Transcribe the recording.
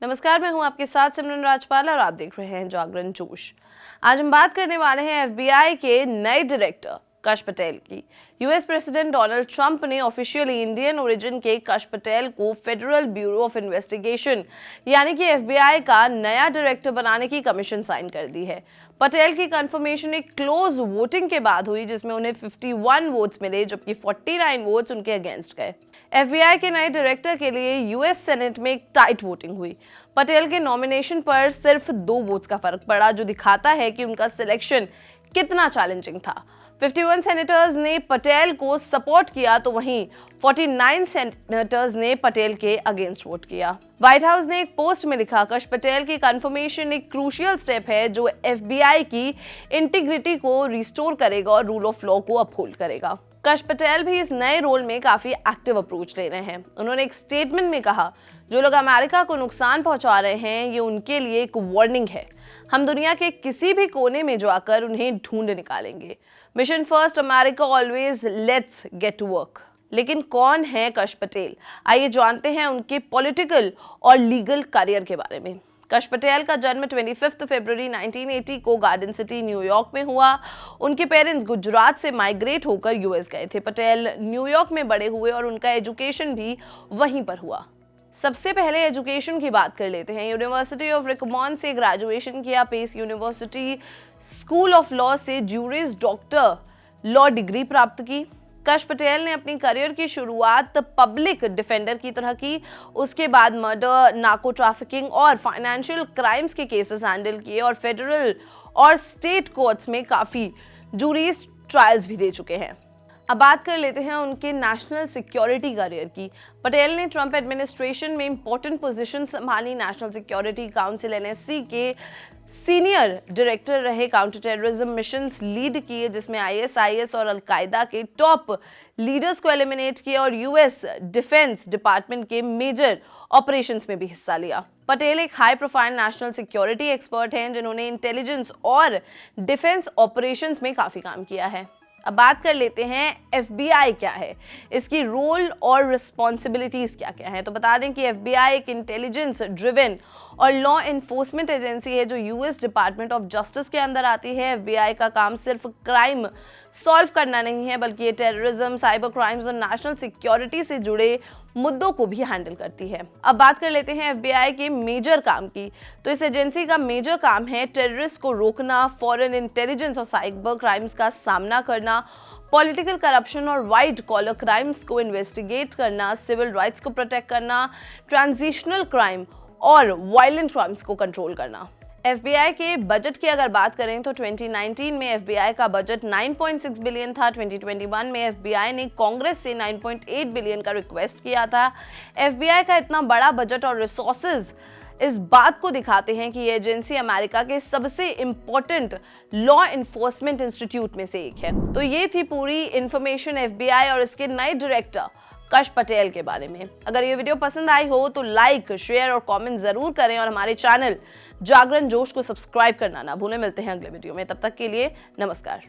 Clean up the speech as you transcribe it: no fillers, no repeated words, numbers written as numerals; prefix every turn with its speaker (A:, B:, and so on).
A: नमस्कार, मैं हूं आपके साथ सिमरन राजपाल और आप देख रहे हैं जागरण जोश। आज हम बात करने वाले हैं एफबीआई के नए डायरेक्टर कश पटेल की। यूएस प्रेसिडेंट डोनाल्ड ट्रंप ने ऑफिशियली इंडियन ओरिजिन के कश पटेल को फेडरल ब्यूरो ऑफ इन्वेस्टिगेशन यानी कि एफबीआई का नया डायरेक्टर बनाने की कमीशन साइन कर दी है। पटेल की कंफर्मेशन एक क्लोज वोटिंग के बाद हुई, जिसमें उन्हें 51 वोट्स मिले, जबकि 49 वोट्स उनके अगेंस्ट गए। एफबीआई के नए डायरेक्टर के लिए यूएस सेनेट में एक टाइट वोटिंग हुई। पटेल के नॉमिनेशन पर सिर्फ 2 वोट्स का फर्क पड़ा, जो दिखाता है कि उनका सिलेक्शन कितना चैलेंजिंग था। 51 सेनेटर्स ने पटेल को सपोर्ट किया, तो वहीं 49 सेनेटर्स ने पटेल के अगेंस्ट वोट किया। व्हाइट हाउस ने एक पोस्ट में लिखा, कश पटेल की कंफर्मेशन एक क्रूशियल स्टेप है जो एफबीआई की इंटीग्रिटी को रिस्टोर करेगा और रूल ऑफ लॉ को अपहोल्ड करेगा। कश पटेल भी इस नए रोल में काफी एक्टिव अप्रोच ले रहे हैं। उन्होंने एक स्टेटमेंट में कहा, जो लोग अमेरिका को नुकसान पहुंचा रहे हैं, ये उनके लिए एक वार्निंग है। हम दुनिया के किसी भी कोने में जाकर उन्हें ढूंढ निकालेंगे। Mission first America always, let's get to work. लेकिन कौन है कश पटेल? आइए जानते हैं उनके पॉलिटिकल और लीगल करियर के बारे में। कश पटेल का जन्म 25 फरवरी 1980 को गार्डन सिटी न्यूयॉर्क में हुआ। उनके पेरेंट्स गुजरात से माइग्रेट होकर यूएस गए थे। पटेल न्यूयॉर्क में बड़े हुए और उनका एजुकेशन भी वहीं पर हुआ। सबसे पहले एजुकेशन की बात कर लेते हैं। यूनिवर्सिटी ऑफ रिकमॉन से ग्रेजुएशन किया। Pace University School of Law से ज्यूरिस डॉक्टर लॉ डिग्री प्राप्त की। कश पटेल ने अपनी करियर की शुरुआत पब्लिक डिफेंडर की तरह की। उसके बाद मर्डर, नार्को ट्रैफिकिंग और फाइनेंशियल क्राइम्स के केसेस हैंडल किए और फेडरल और स्टेट कोर्ट्स में काफी जूरीज ट्रायल्स भी दे चुके हैं। अब बात कर लेते हैं उनके नेशनल सिक्योरिटी करियर की। पटेल ने ट्रंप एडमिनिस्ट्रेशन में इंपॉर्टेंट पोजीशन संभाली। नेशनल सिक्योरिटी काउंसिल एनएससी के सीनियर डायरेक्टर रहे। काउंटर टेररिज्म मिशंस लीड किए, जिसमें आईएसआईएस और अलकायदा के टॉप लीडर्स को एलिमिनेट किया और यूएस डिफेंस डिपार्टमेंट के मेजर ऑपरेशंस में भी हिस्सा लिया। पटेल एक high profile national security expert हैं, जिन्होंने इंटेलिजेंस और डिफेंस ऑपरेशंस में काफी काम किया है। अब बात कर लेते हैं एफबीआई क्या है, इसकी रोल और रिस्पॉन्सिबिलिटीज क्या क्या है। तो बता दें कि एफबीआई एक इंटेलिजेंस ड्रिवन और लॉ एनफोर्समेंट एजेंसी है जो यूएस डिपार्टमेंट ऑफ जस्टिस के अंदर आती है। एफबीआई का काम सिर्फ क्राइम सॉल्व करना नहीं है, बल्कि ये टेररिज्म, साइबर क्राइम्स और नेशनल सिक्योरिटी से जुड़े मुद्दों को भी हैंडल करती है। अब बात कर लेते हैं एफबीआई के मेजर काम की। तो इस एजेंसी का मेजर काम है टेररिस्ट को रोकना, फॉरेन इंटेलिजेंस और साइबर क्राइम्स का सामना करना, पॉलिटिकल करप्शन और वाइट कॉलर क्राइम्स को इन्वेस्टिगेट करना, सिविल राइट्स को प्रोटेक्ट करना, ट्रांजिशनल क्राइम और वायलेंट क्राइम्स को कंट्रोल करना। एफबीआई के बजट की अगर बात करें तो 2019 में एफबीआई का बजट 9.6 बिलियन था। 2021 में एफबीआई ने कांग्रेस से 9.8 बिलियन का रिक्वेस्ट किया था। एफबीआई का इतना बड़ा बजट और रिसोर्सेज इस बात को दिखाते हैं कि ये एजेंसी अमेरिका के सबसे इंपॉर्टेंट लॉ एनफोर्समेंट इंस्टीट्यूट में से एक है। तो ये थी पूरी इंफॉर्मेशन एफबीआई और इसके नए डायरेक्टर कश पटेल के बारे में। अगर ये वीडियो पसंद आई हो तो लाइक, शेयर और कमेंट जरूर करें और हमारे चैनल जागरण जोश को सब्सक्राइब करना ना भूलें। मिलते हैं अगले वीडियो में, तब तक के लिए नमस्कार।